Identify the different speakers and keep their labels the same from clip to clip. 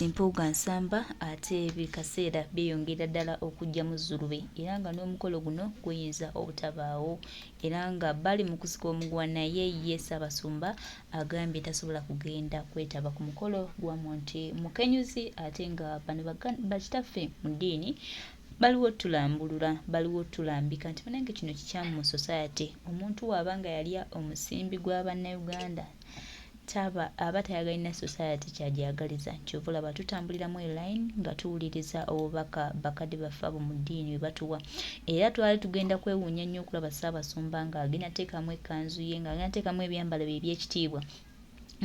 Speaker 1: Mpuuga nsamba ate ebikaseera byeyongera ddala okujja mu Zzulube era nga n'omukolo guno guyinza obutabaawo era nga bali mu kusika omuguwa naye ye Ssaabasumba agambye tasobola kugenda kwetaba ku mukolo gwa Monte Mukenyuzi ate nga bano bakitaffe mu ddiini baliwo tulambulula baliwo tulambika nti banange kino kikyamu mu society omuntu waaba nga yalya omusimbi gwa bannayuganda taba aba tayagalina society kyajagaliza kyova olaba tutambuliramu line nga tuwuliriza obubaka bakadde baffe abo mu ddiini bwe batuwa era twali tugenda kwewuunya nnyo okulaba Ssaabasumba ng'agenda teekamu ekkanzu ye ng'agenda teekamu ebyambalo bye eby'ekitiibwa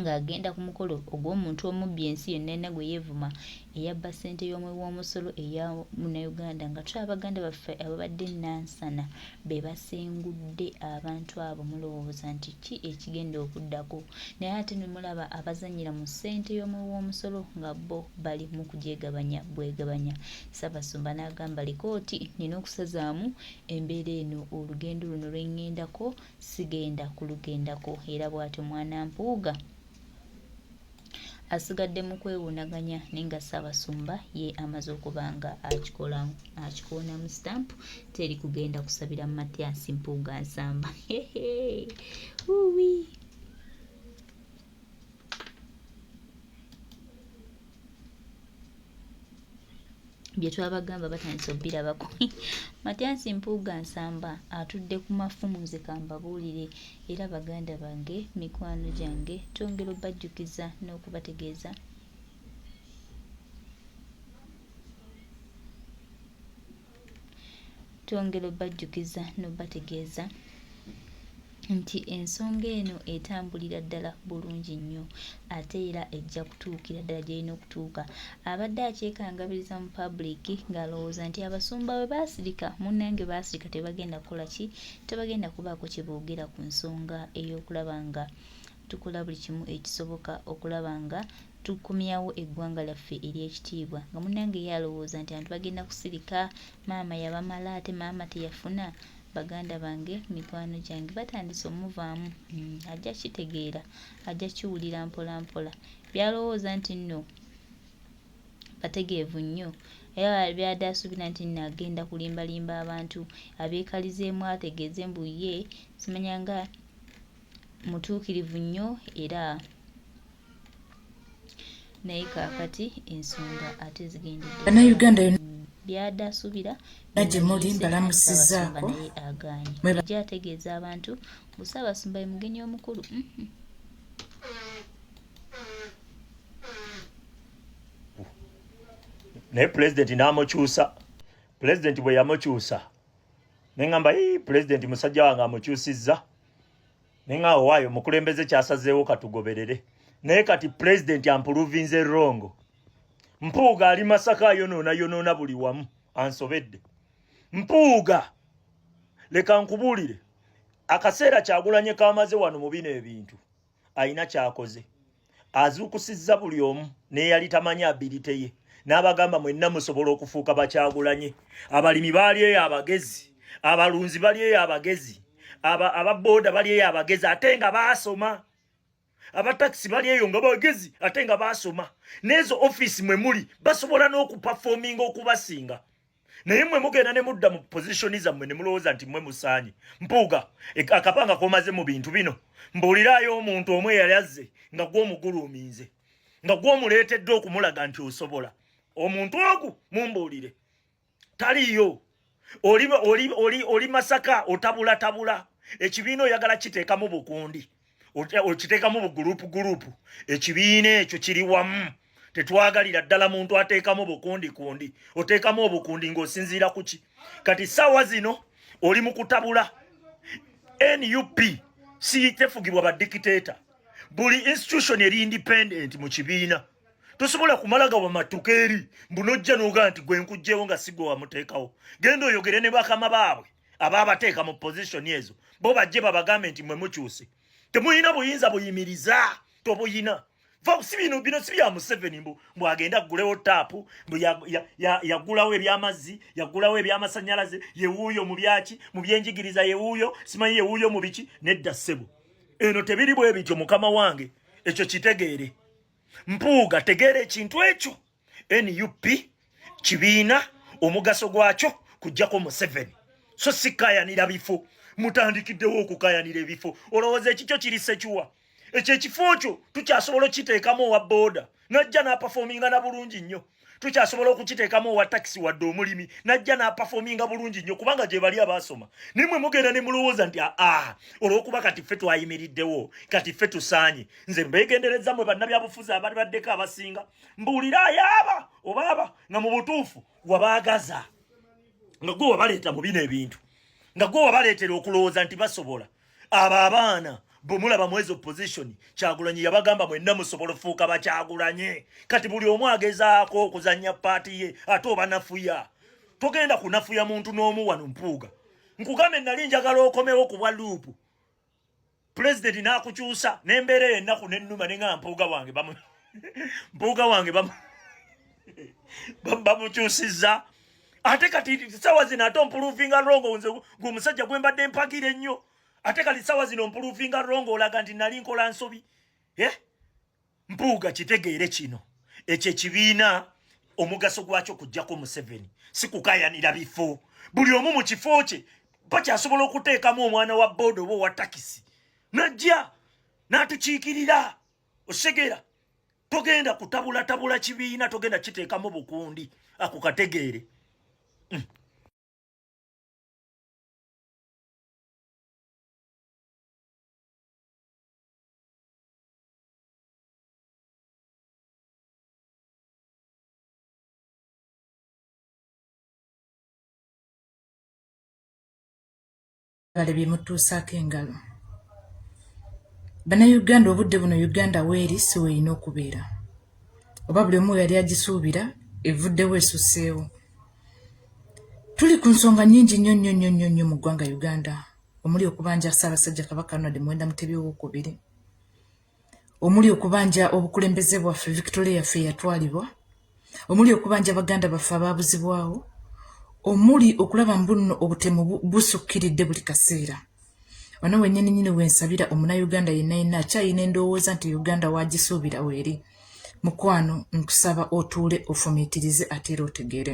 Speaker 1: ng'agenda ku mukolo ogw'omuntu omubbi ensi yonna yenna gwe yeevuma eyabba ssente y'omwe w'omusolo eya munnayuganda nga tuli abaganda baffe ababadde nansana be basengudde abantu abo mulowooza nti ki ekigenda okuddako naye ate ne mulaba abazannyira mu ssente y'omwe w'omusolo nga bo bali mu kugyegabanya bwegabanya Ssaabasumba n'agamba likooti nina okusazaamu embeera eno olugendo luno lwe ŋŋendako sigenda kulugendako era bw'atyo mwana Mpuuga asigadde mu kwewuunaganya naye nga Ssaabasumba ye amaze okuba nga akikoonamu sitampu teri kugenda kusabira Mathias Mpuuga nsamba uwi bye twabagamba batandise obbirabako Mathias Mpuuga nsamba atudde ku mafumu nze kambabuulire era baganda bange mikwano gyange twongera obbajjukiza n'okubategeeza nti ensonga eno etambulira ddala bulungi nnyo ate era ejja kutuukira ddala gy'erina okutuuka abadde akyekangabiriza mu public ng'alowooza nti abasumba bwe baasirika munnange baasirika tebagenda kukola ki tebagenda kubaako kye boogera ku nsonga ey'okulaba nga tukola buli kimu ekisoboka okulaba nga tukumyawo eggwanga lyaffe ery'ekitiibwa nga munnange ye alowooza nti abantu bagenda kusirika maama yabamala ate maama teyafuna baganda bange mikwano gyange batandise omuvaamu ajja kitegeera ajja kiwulira mpola mpola byalowooza nti nno bategeevu nnyo era byadde asuubira nti nno agenda kulimbalimba abantu abeekalizeemu ategeeze mbu ye simanya nga mutuukirivu nnyo era naye kaakati ensonga ate zigendedde byadde asuubira
Speaker 2: naje muli mbalamusizzaako
Speaker 1: naye agaanye ejja ategeeza abantu bu Ssaabasumba ye mugenyi omukulu
Speaker 3: naye pulezidenti n'amukyusa pulezidenti bwe yamukyusa ne ŋŋamba pulezidenti musajja wange amukyusizza ne ŋŋamba waayo omukulembeze kyasazeewo katugoberere naye kati pulezidenti ampuluvinze rongo Mpuuga ali Masaka yonoona buli wamu ansobedde Mpuuga leka nkubuulire akaseera Kyagulanyi kaamaze wano mu bino ebintu ayina kyakoze azuukusizza buli omu n'eyali tamanyi abilite ye n'abagamba mwenna musobola okufuuka Bakyagulanyi abalimi baali eyo abagezi abalunzi bali eyo abagezi ababooda bali eyo abagezi ate nga baasoma abatakisi bali eyo nga bagezi ate nga baasoma n'ezo office mwe muli basobola n'okuperforminga okubasinga naye mmwe mugenda ne mudda mu positioni zammwe ne mulowooza nti mmwe musaanye Mpuuga akapanga komaze mu bintu bino mbuuliraayo omuntu omwe yali azze nga gw'omuguluuminze nga gw'omuleetedde okumulaga nti osobola omuntu ogu mumbuulire taliyo oli Masaka otabula ekibiina oyagala kiteekamu bukundi okiteekamu bugurupu ekibiina ekyo kiri wamu tetwagalira ddala muntu ateekamu bukundi oteekamu obukundi ng'osinziira ku ki kati ssaawa zino oli mu kutabula NUP si tefugibwa badikiteeta buli institution eri independent mu kibiina tosobola kumalaga wamatuka eri mbunojja n'ogaa nti gwe nkugjewo nga sigwe wamuteekawo genda oyogere ne bakama baabwe abaabateeka mu position ezo bo bajje babagambe nti mwe mukyuse temuyina buyinza buyimiriza tobuyina si bino si bya Museveni mbu agenda aggulewo taapu mbu yaggulawo ebyamazzi yaggulawo ebyamasanyalaze yewuuyo mu byaki mu byenjigiriza yewuuyo simanyi yewuuyo mu biki nedda ssebo eno tebiri bwe bityo mukama wange ekyo kitegeere Mpuuga tegeera ekintu ekyo NUP kibiina omugaso gwakyo kujjako Museveni so sikayanira bifo mutandikiddewo okukayanira ebifo olowooza ekikyo kiri Ssekiwa ekyo ekifo kyo tukyasobola okiteekamu owa booda najja n'apafominga na bulungi nnyo tukyasobola okukiteekamu owa takisi wadde omulimi najja n'apafominga bulungi nnyo kubanga gye bali abaasoma nimwe mugenda ne mulowooza nti olw'okuba kati ffe twayimiriddewo kati ffe tusaanye nze mbeegendereza mwe bannabyabufuzi abali baddeko abasinga mbuulira ayaaba obaaba nga mu butuufu wabaagaza nga gwe wabaleeta mu bino ebintu nga gwe wabaleetera okulowooza nti basobola abo abaana bomulaba mwezi opposition Kyagulanyi yabagamba mwenna musobola fuuka bakyagulanye kati buli omu agezaako okuzannya paati ye ate oba nafuya togenda kunafuya muntu n'omu wano Mpuuga nkugambe nali njagala okomewo ku bwa luupu pulezidenti n'akukyusa n'embeera ennaku n'ennuma ne nga Mpuuga wange bamukyusizza ate kati sawa zino ate ompuluvinga rongo nze gwe mbadde mpagire nnyo ate kati sawa zino ompuluvinga rongo olaga nti nali nkola nsobi Mpuuga kitegeere kino ekyo ekibiina omugaso gwakyo kujjako Museveni si kukayanira bifo buli omu mu kifo kye bakyasobola okuteekamu omwana wa booda oba owa takisi najja n'atukiikirira osegera togenda kutabulatabula kibiina togenda kiteekamu bukundi ako kategeere
Speaker 2: bale bimutuusaako engalo bannayuganda obudde buno Uganda weeri si weerina okubeera oba buli omu yali agisuubira evuddewo esusseewo tuli ku nsonga nnyingi nnyo mu ggwanga Uganda omuli okubanja Ssaabasajja Kabaka Ronald Muwenda Mutebi II omuli okubanja obukulembeze bwaffe Victoria yaffe eyatwalibwa omuli okubanja Baganda baffe abaabuzibwawo omuli okulaba mbuno obutemu busukkiridde buli kaseera wano wennyini wensabira omunayuganda yenna akyayina endowooza nti Uganda waagisuubira weeri mukwano nkusaba otuule ofumiitirize ate era otegeere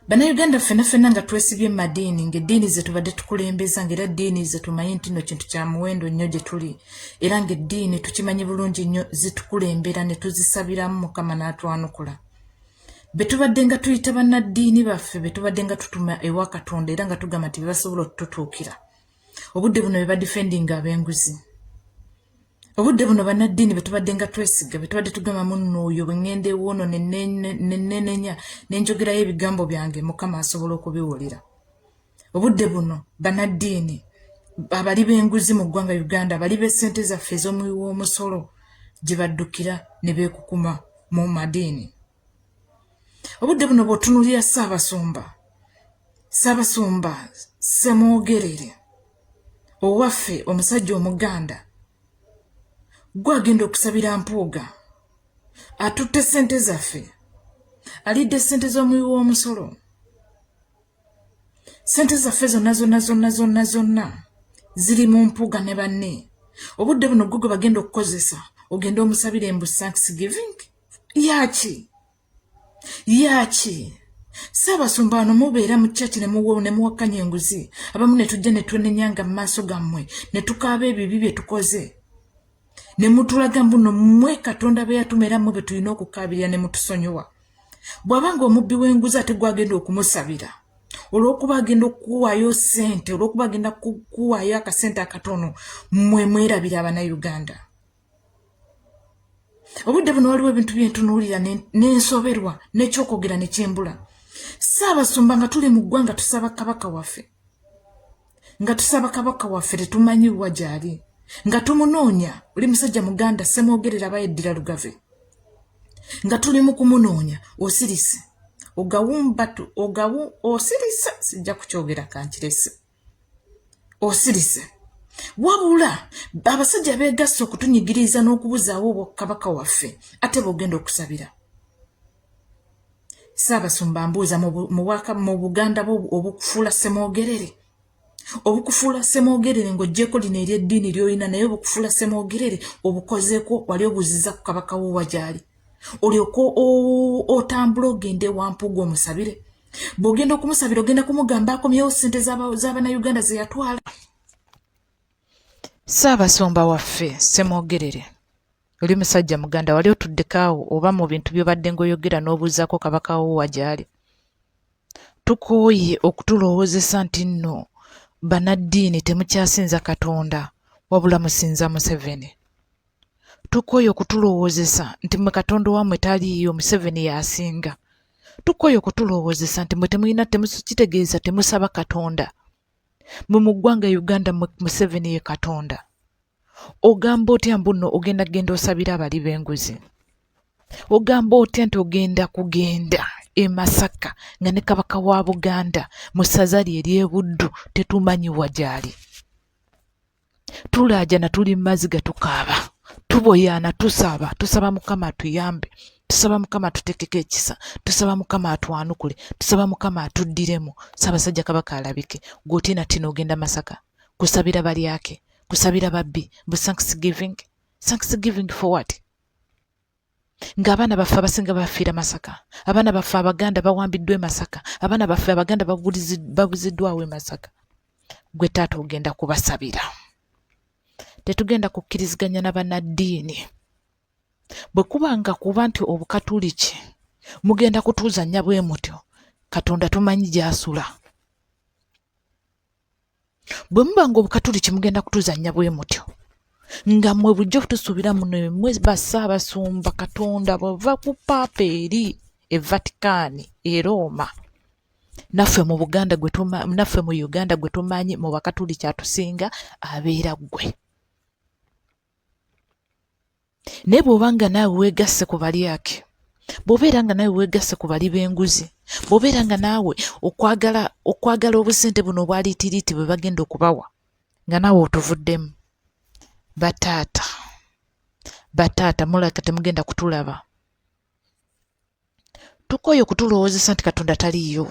Speaker 2: bannayuganda ffenna nga twesibye madiini ng'eddiini ze tubadde tukulembeza ng'era eddiini ze tumanyi nti nno kintu kya muwendo nnyo gye tuli era ng'eddiini tukimanyi bulungi nnyo zitukulembera ne tuzisabiramu Mukama n'atwanukula be tubadde nga tuyita bannaddiini baffe be tubadde nga tutuma ewa Katonda era nga tugamba nti bebasobola okututuukira obudde buno be badifendinga ab'enguzi obudde buno bannaddiini be tubadde nga twesiga be tubadde tugamba munno oyo bwe ŋŋenda ewoono nenenya nenjogerayo ebigambo byange Mukama asobola okubiwulira obudde buno bannaddiini abali b'enguzi mu ggwanga Uganda abali b'essente zaffe ez'omuwi w'omusolo gye baddukira ne beekukuma mu madiini obudde buno bw'otunuulira Ssaabasumba Ssemwogerere owaffe omusajja Omuganda gwagenda okusabira Mpuuga atutte ssente zaffe alidde ssente z'omuwi w'omusolo ssente zaffe zonna ziri mu Mpuuga ne banne obudde buno gwe bagenda okukozesa ogenda omusabira embu Thanksgiving yaaki Ssaabasumba wano mubeera mu kyaki ne muwakkanya enguzi abamu ne tujja ne twenenyanga mu maaso gammwe ne tukaaba ebibi bye tukoze ne mutulaga mbuno mmwe Katonda be yatuma era mmwe be tulina okukaabirira ne mutusonyiwa bw'abanga omubbi w'enguzi ate gwagenda okumusabira olw'okuba agenda okukuwaayo ssente olw'okuba agenda kukuwaayo akasente akatono mmwe mwerabira Abannayuganda obudde buno waliwo ebintu byentunuulira n'ensoberwa n'ekyokwogera ne kyembula Ssaabasumba nga tuli mu ggwanga tusaba Kabaka waffe tetumanyi wa gy'ali nga tumunoonya oli musajja Muganda Ssemwogerere aba yeddira Lugave nga tuli mu kumunoonya osirise osirise sijja kukyogera kankirese osirise wabula abasajja beegasse okutunyigiriza n'okubuzaawo Kabaka waffe ate bw'ogenda okusabira Ssaabasumba mbuuza mu Buganda obukufuula Ssemwogerere obukufuula Ssemwogerere ng'oggyeko lino ery'eddiini ly'olina naye obukufuula Ssemwogerere obukozeeko wali obuziza ku Kabaka wo wa gy'ali olyoko otambula ogende wampuga omusabire. Bw'ogenda okumusabira ogenda kumugamba akomyewo ssente z'Abannayuganda ze yatwala. Ssaabasumba waffe Ssemwogerere, oli musajja muganda, wali otuddekaawo oba mu bintu by'obadde ng'oyogera n'obuuzaako kabaka wo wajali. Tukooye okutulowoozesa nti nno bannaddiini temukyasinza Katonda wabula musinza Museveni. Tukooye okutulowoozesa nti mwe Katonda wammwe taliiyo, Museveni yasinga. Tukooye okutulowoozesa nti mwe temulina kitegeeza temusaba Katonda. Mwe mu ggwanga Uganda Museveni ye Katonda. Ogamba otya mbuno ogenda genda osabira abali b'enguzi? Ogamba otya nti ogenda kugenda e Masaka nga ne kabaka wa Buganda mu ssaza lye ery'e Buddu tetumanyi wajali? Tulaajana tuli maziga tukaaba, tuboyaana tusaba Mukama atuyambe, tusaba Mukama atutekeko ekisa, tusaba Mukama atwanukule, tusaba Mukama atuddiremu. Ssaabasajja Kabaka alabike. Gw'otina tina ogenda Masaka kusabira balyake, kusabira babbi bu Thanksgiving. Thanksgiving for what? Ng'abaana baffe abasinga bafiira Masaka, abaana baffe Abaganda bawambiddwa e Masaka, abaana baffe Abaganda babuziddwawo e Masaka. Gwe taata ogenda kubasabira. Tetugenda kukkiriziganya na bannaddiini. Bwe kubanga kuba nti Obukatuliki mugenda kutuuzannya bwe mutyo, Katonda tumanyi gy'asula. Bwe mubanga Obukatuliki mugenda kutuuzannya bwe mutyo, nga mmwe bulijjo tusuubira muno mmwe Bassaabasumba Katonda bw'ava ku Paapa eri e Vaticaani e Roma, naffe mu Buganda naffe mu Uganda gwe tumanyi mu Bakatuliki atusinga abeera ggwe. Naye bw'obanga naawe weegasse ku balyake, bw'obeera nga naawe weegasse ku bali b'enguzi, bw'obeera nga naawe okwagala obusente buno obwaliitiriiti bwe bagenda okubawa, nga naawe otuvuddemu. Bataata mulaka temugenda kutulaba. Tukooye okutulowoozesa nti Katonda taliiyo.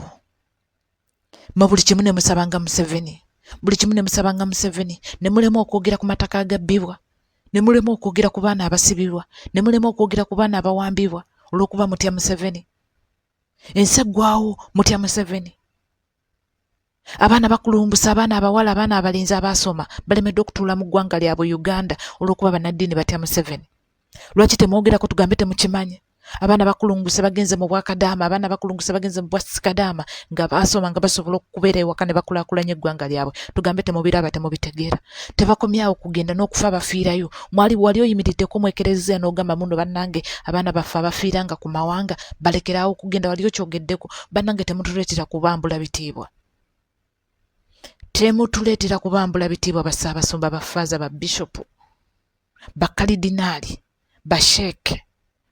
Speaker 2: Ma buli kimu ne musabanga Museveni, buli kimu ne musabanga Museveni, ne mulema okwogera ku mataka agabbibwa, ne mulema okwogera ku baana abasibirwa, ne mulema okwogera ku baana abawambibwa olw'okuba mutya Museveni. Ensi eggwawo mutya Museveni. Abaana bakulumbusa, abaana abawala, abaana abalenzi abaasoma balemeddwe okutuula mu ggwanga lyabwe Uganda olw'okuba bannaddiini batya Museveni. Lwaki temwogerako tugambe temukimanyi? Abaana bakulunguse bagenze mu Bwakadaama, abaana bakulunguse bagenze mu Bwasikadaama nga baasoma nga basobola okubeera ewaka ne bakulaakulanya eggwanga lyabwe. Tugambe temubiraba temubitegeera. Tebakomyawo kugenda n'okufa abafiirayo. Wali oyimiriddeko mwekerezza n'ogamba muno bannange abaana baffe abafiiranga ku mawanga balekerawo okugenda, wali okyogeddeko. Bannange temutuleetera kubambula bitiibwa. Temutuleetera kubambula bitiibwa Bassaabasumba, Bafaaza, Babishopu, Bakalidinaali, Basheeke,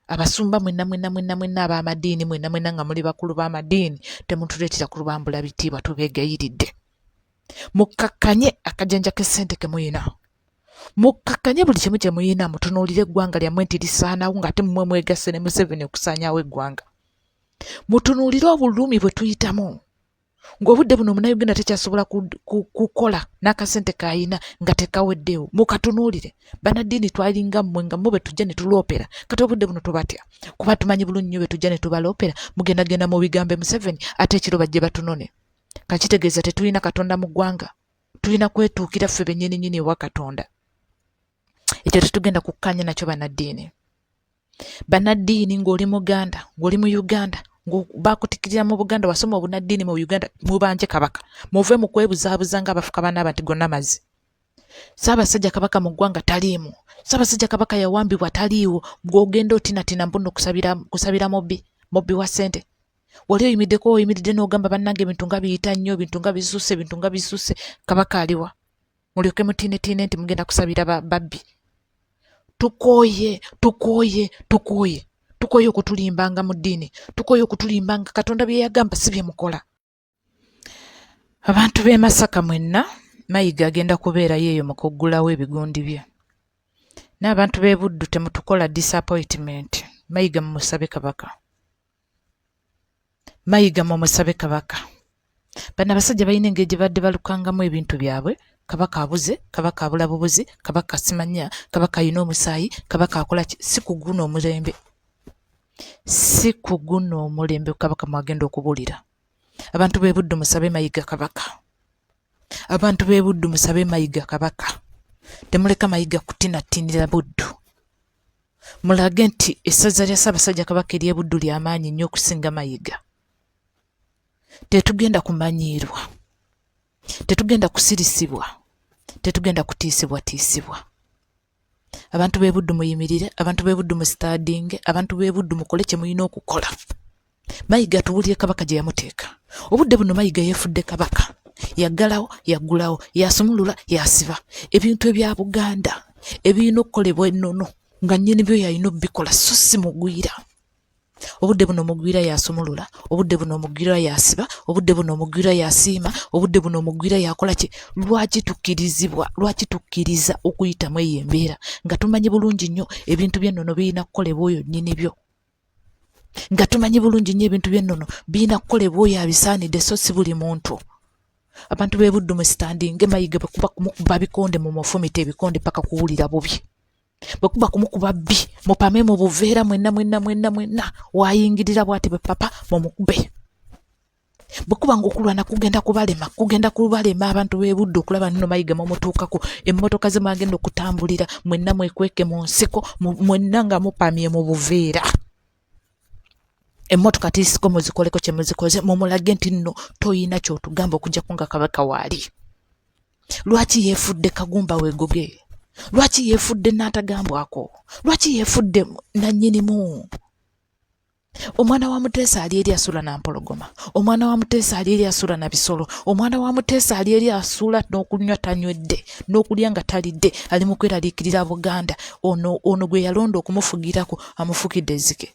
Speaker 2: Abasumba mwenna ab'amadiini mwenna nga muli bakulu b'amadiini, temutuleetera kulubambula bitiibwa, tubeegayiridde. Mukkakkanye akajanja k'essente ke muyina. Mukkakkanye buli kimu kye muyina, mutunuulire eggwanga lyammwe nti lisaanawo ng'ate mmwe mwegasse ne Museveni okusaanyaawo eggwanga. Mutunuulire obulumi bwe tuyitamu. Ng'obudde buno Munnayuganda tekyasobola kukola n'akasente kayina nga tekaweddewo. Mukatunuulire. Bannaddiini twalinga mmwe nga mmwe bwe tujja ne tuloopera. Kati obudde buno tubatya. Kuba tumanyi bulungi nnyo bwe tujja ne tubaloopera, mugendagenda mu bigambe Museveni ate ekiro bajje batunone. Kakitegeeza tetulina Katonda mu ggwanga. Tulina kwetuukira ffe bennyini ewa Katonda. Ekyo tetugenda kukkaanya nakyo bannaddiini. Bannaddiini ng'oli Muganda, ng'oli mu Uganda, bakutikirira mu Buganda, wasoma obunnaddiini mu Uganda, mubanje Kabaka. Muve mu kwebuzaabuza ng'abafuka banaaba nti gonna mazzi. Ssaabasajja Kabaka mu ggwanga taliimu. Ssaabasajja Kabaka yawambibwa taliiwo. Gw'ogenda otinatina mbuno kusabira mobbi wa ssente. Wali oyimiridde n'ogamba bannange ebintu nga biyita nnyo, ebintu nga bisusse, Kabaka aliwa. Mulyoke mutiinetiine nti mugenda kusabira babbi. Tukooye okutulimbanga mu ddiini, tukooye okutulimbanga. Katonda bye yagamba si bye mukola. Abantu b'e Masaka mwenna, Mayiga agenda kubeerayo eyo mu kuggulawo ebigundi bye. N'abantu b'e Buddu temutukola disappointment. Mayiga mumusabe Kabaka. Bano abasajja balina engeri gye badde balukangamu ebintu byabwe. Kabaka abuze, Kabaka abula bubuzi, Kabaka simanya, Kabaka ayina omusaayi, Kabaka akola si ku guno omulembe. si ku guno omulembe kabaka mwagenda okubulira. Abantu b'e Buddu musabe Mayiga kabaka. Abantu b'e Buddu musabe Mayiga kabaka. Temuleka Mayiga kutinattinira Buddu. Mulage nti essaza lya Ssaabasajja Kabaka ery'e Buddu ly'amaanyi nnyo okusinga Mayiga. Tetugenda kumanyiirwa. Tetugenda kusirisibwa. Tetugenda kutiisibwatiisibwa. Abantu b'e Buddu muyimirire, abantu b'e Buddu musitaadinge, abantu b'e Buddu mukole kye mulina okukola. Mayiga tuwulire kabaka gye yamuteeka. Obudde buno Mayiga yeefudde kabaka. Yaggalawo, yaggulawo, yasumulula, yasiba. Ebintu ebya Buganda ebirina okukolebwa ennono nga nnyini byo yalina obbikola so si mugwira. Obudde buno omugwira yasumulula, obudde buno omugwira yasiba, obudde buno omugwira yasiima, obudde buno omugwira yakola ki? Lwaki tukkirizibwa, lwaki tukkiriza okuyitamu eyo embeera nga tumanyi bulungi nnyo ebintu by'ennono birina kukolebwa oyo nnyini byo. Nga tumanyi bulungi nnyo ebintu by'ennono birina kukolebwa oyo abisaanidde so si buli muntu. Abantu b'e Buddu musitandinge Mayiga bwe kuba kumukuba bikonde mu mufumita ebikonde paka kuwulira bubi. Bwe kuba kumukuba bbi mupame mu buveera mwenna waayingirira bw'ati bwe papa mumukube. Bwe kuba ng'okulwana kugenda kubalema abantu b'e Buddu okulaba nno Mayiga mumutuukako emmotoka ze mwagenda okutambulira mwenna mwekweke mu nsiko mwenna nga mupamye mu buveera. Emmotoka tisiko muzikoleko kye muzikoze mumulage nti nno toyina ky'otugamba okujjako nga kabaka waali. Lwaki yeefudde Kagumba weegoge? Lwaki yeefudde n'atagambwako? Lwaki yeefudde nannyinimu? Omwana wa Muteesa ali eri asula na mpologoma. Omwana wa Muteesa ali eri asula na bisolo. Omwana wa Muteesa ali eri asula n'okunywa tanywedde n'okulya nga talidde ali mu kweraliikirira Buganda. Ono gwe yalonda okumufugirako amufukidde ezzike.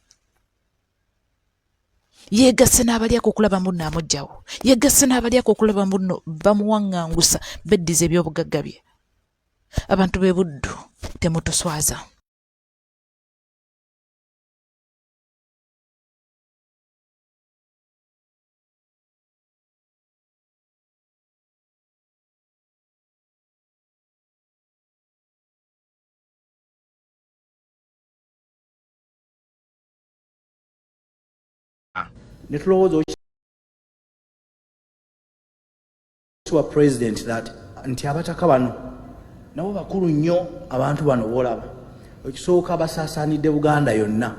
Speaker 2: Yeegasse n'abalyako okulaba munno amuggyawo. Yeegasse n'abalyako okulaba munno bamuwaŋŋangusa beddiza eby'obugagga bye. Abantu b'e Buddu temutuswaza.
Speaker 4: Netulowooza wa president that nti abataka bano nabo bakulu nnyo abantu bano boolaba ekisooka basaasaanidde Buganda yonna.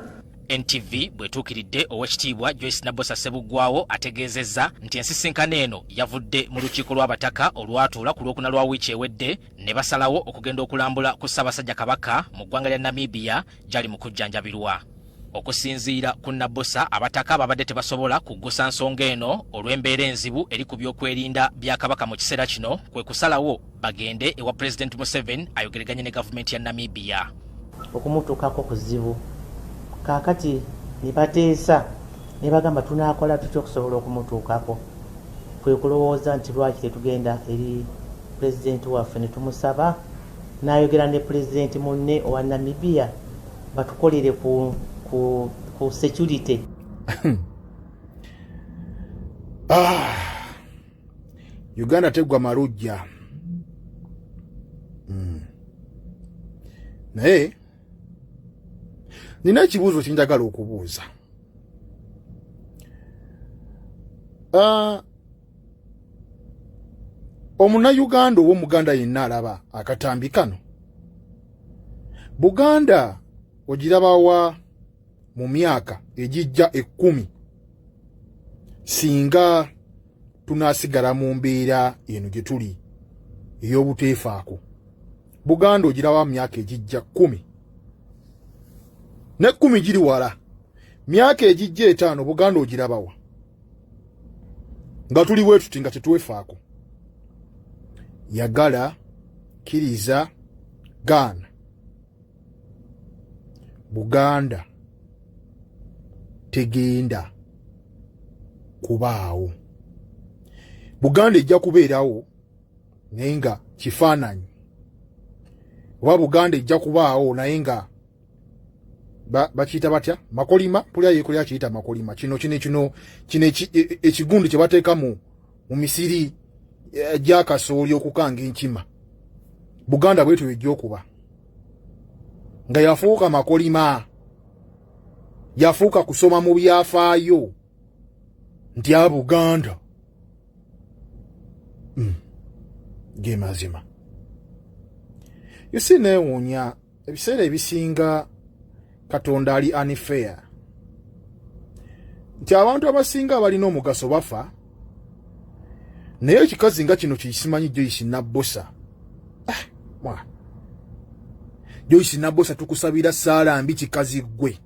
Speaker 5: NTV bwetuukiridde Oweekitiibwa Joyce Nabbosa Ssebuggwawo ategeezezza nti ensisinkano eno yavudde mu lukiiko lw'abataka olwatuula ku Lwokuna lwa wiiki ewedde ne basalawo okugenda okulambula ku Ssaabasajja Kabaka mu ggwanga lya Namibia gyali mu kujjanjabirwa. Okusinziira ku Nabbosa, abataka babadde tebasobola kuggusa nsonga eno olw'embeera enzibu eri ku byokwerinda bya Kabaka mu kiseera kino, kwe kusalawo bagende ewa President Museveni ayogereganye ne gavumenti ya Namibia.
Speaker 6: Okumutuukako kuzibu. Kaakati ne bateesa ne bagamba tunaakola tutya okusobola okumutuukako. Kwe kulowooza nti lwaki tetugenda eri pulezidenti waffe ne tumusaba n'ayogera ne pulezidenti munne owa Namibia batukolere ku security.
Speaker 7: Uganda tegwa marujja. Naye nina ekibuuzo kinjagala okubuuza. Omunnayuganda ow'Omuganda yenna alaba akatambi kano. Buganda ogirabawa mu myaka egijja 10 singa tunaasigala mu mbeera eno gye tuli ey'obuteefaako. Buganda ogirabawa mu myaka egijja 10 ne 10 giri wala. Myaka egijja 5 Buganda ogirabawa nga tuli wetuti nga tetwefaako. Yagala kiriza gaana Buganda tegenda kubaawo. Buganda ejja kubeerawo naye nga kifaananyi. Oba Buganda ejja kubaawo naye nga bakiyita batya? Makolima? Pulya yeekolera kiyita makolima. Kino ekigundu kye bateeka mu misiri gya kasooli okukanga enkima. Buganda bwetyo ejja okuba nga yafuuka makolima. yafuuka kusoma mu byafaayo nti Abuganda ge mazima. Yusi neewuunya ebiseera ebisinga Katonda ali unfair nti abantu abasinga abalina omugaso bafa, naye ekikazi nga kino kisimanyi Joyce Nabbosa. Joyce Nabbosa tukusabira saala mbi kikazi gwe.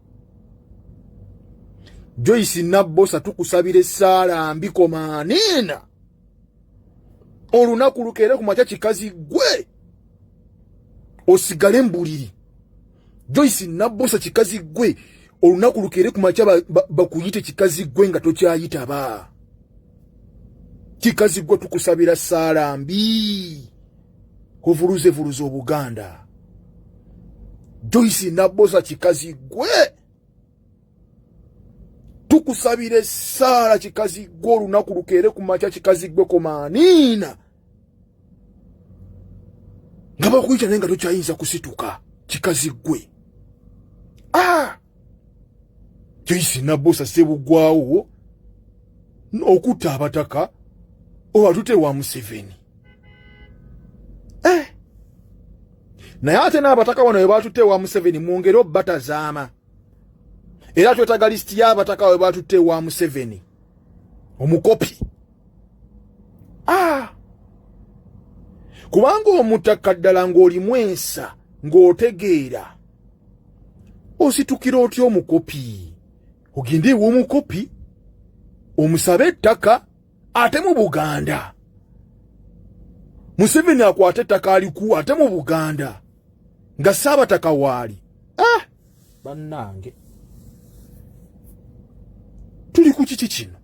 Speaker 7: Joyce Nabbosa tukusabire saala mbi komaanina. Olunaku lukere ku makya kikazi gwe osigale mbuliri. Joyce Nabbosa kikazi gwe olunaku lukere ku makya bakuyite kikazi gwe nga tokyayitaba. Kikazi gwe tukusabira saala mbi kovuluze Obuganda. Joyce Nabbosa kikazi gwe tukusabire saala kikazi gwe olunaku lukere ku makya kikazi gwe komaanina. Nga bakuyita naye nga tokyayinza kusituka kikazi gwe. Joyce Nabbosa Ssebugwawo okutta abataka obatute wa Museveni. Naye ate n'abataka wano we batutte wa Museveni mwongere obbatazaama. Era twetaaga lisiti y'abataka we batutte wa Museveni omukopi. Kubanga omutaka ddala ng'olimu ensa ng'otegeera ositukira otya omukopi? Ogende ew'omukopi omusabe ettaka ate mu Buganda. Museveni akwate ettaka aliku ate mu Buganda nga Ssaabataka waali. Bannange tuli ku kiki kino?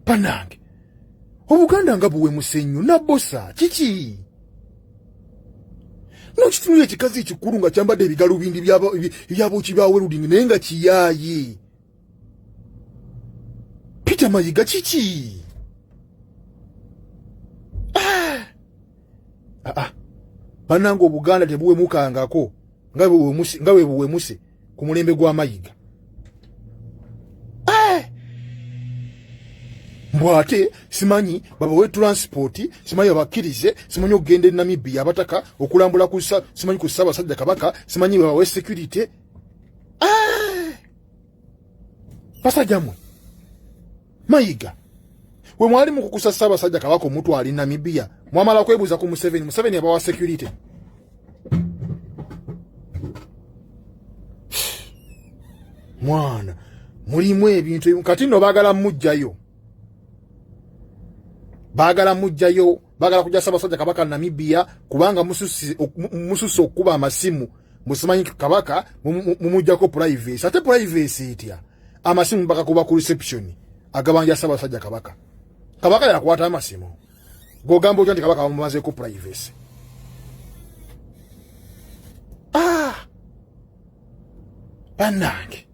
Speaker 7: Bannange Obuganda nga buwe musenyu Nabbosa kiki? N'okitunula ekikazi ekikulu nga kyambadde ebigalubindi byabooki bya Weluding naye nga kiyaaye. Peter Mayiga kiki? Bannange Obuganda tebuwemukangako nga bwe buwemuse ku mulembe gwa Mayiga. Mbwate simanyi babawe transport, simanyi babakkirize, simanyi okugenda e Namibia abataka okulambula simanyi ku Ssaabasajja Kabaka, simanyi babawe security. Basajja mmwe Mayiga we mwali mu kukusa Ssaabasajja Kabaka omutwala e Namibia mwamala kwebuuza ku Museveni abawa security. Mwana mulimu ebintu kati nno baagala mujjayo. Baagala kujja Ssaabasajja Kabaka Namibia kubanga mususse okuba amasimu musimanyi Kabaka mumujjako privacy. Ate privacy etya? Amasimu bakakuba ku reception agabanja Ssaabasajja Kabaka. Kabaka yakwata amasimu gogamba otya nti Kabaka bamumazeeko privacy. Bannange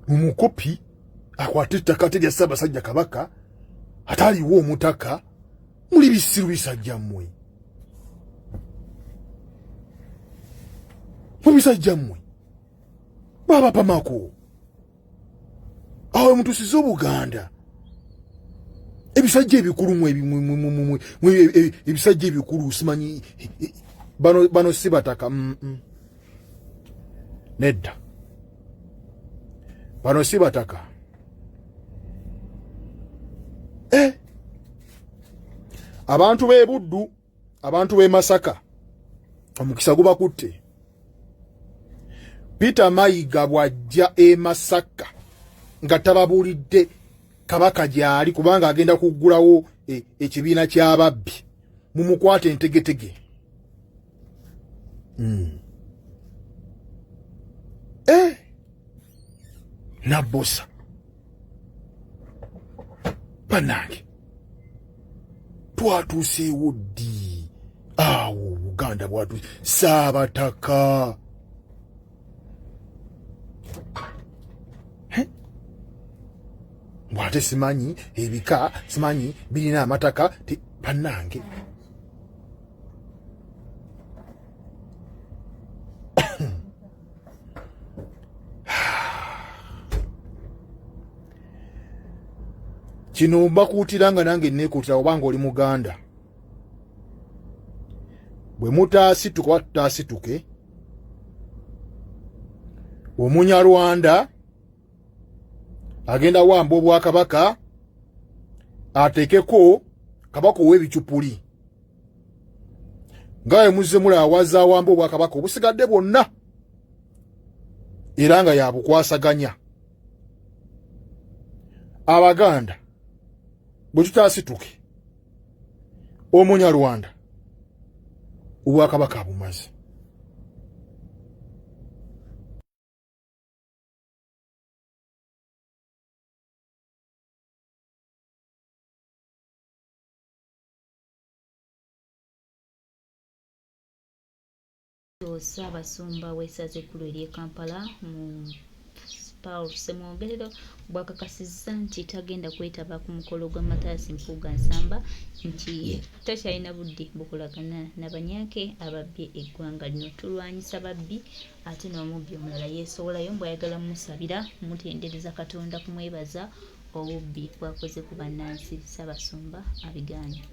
Speaker 7: omukopi akwata ettaka ate lya Ssaabasajja Kabaka ataliwo omutaka. Muli bisiru bisajja mmwe. Mubisajja mmwe baba pamako awe mutusize Obuganda ebisajja ebikulu ebisajja ebikulu simanyi bano si bataka. Nedda bano si bataka. Abantu b'e Buddu, abantu b'e Masaka omukisa gubakutte. Peter Mayiga bw'ajja e Masaka nga tababuulidde Kabaka gy'ali kubanga agenda kuggulawo ekibiina ky'ababbi mumukwate entegetege. Nabbosa bannange twatuuseewo ddi awo Buganda bwatuuse Ssaabataka. Mbwate simanyi ebika simanyi birina amataka pannange kino mbakuutiranga nange neekuutira obanga oli Muganda bwe mutaasituka tutaasituke Omunyarwanda agenda wamba obwakabaka ateekeko kabaka ow'ebicupuli ngawe muzze mulaba wazza wamba obwakabaka obusigadde bwonna era nga yabukwasaganya. Abaganda bwe tutaasituke Omunyarwanda obwakabaka bumaze.
Speaker 1: Ssaabasumba w'essaza ekkulu ery'e Kampala Paul Ssemwogerero bwakakasizza nti tagenda kwetaba ku mukolo gwa Mathias Mpuuga Nsamba nti takyalina budde bukolagana n'abanyaake ababbye eggwanga lino. Tulwanyisa babbi ate n'omubbi omulala yeesowolayo bw'ayagala musabira mutendereza Katonda kumwebaza obubbi bwakoze ku bannansi. Ssaabasumba abigaanya.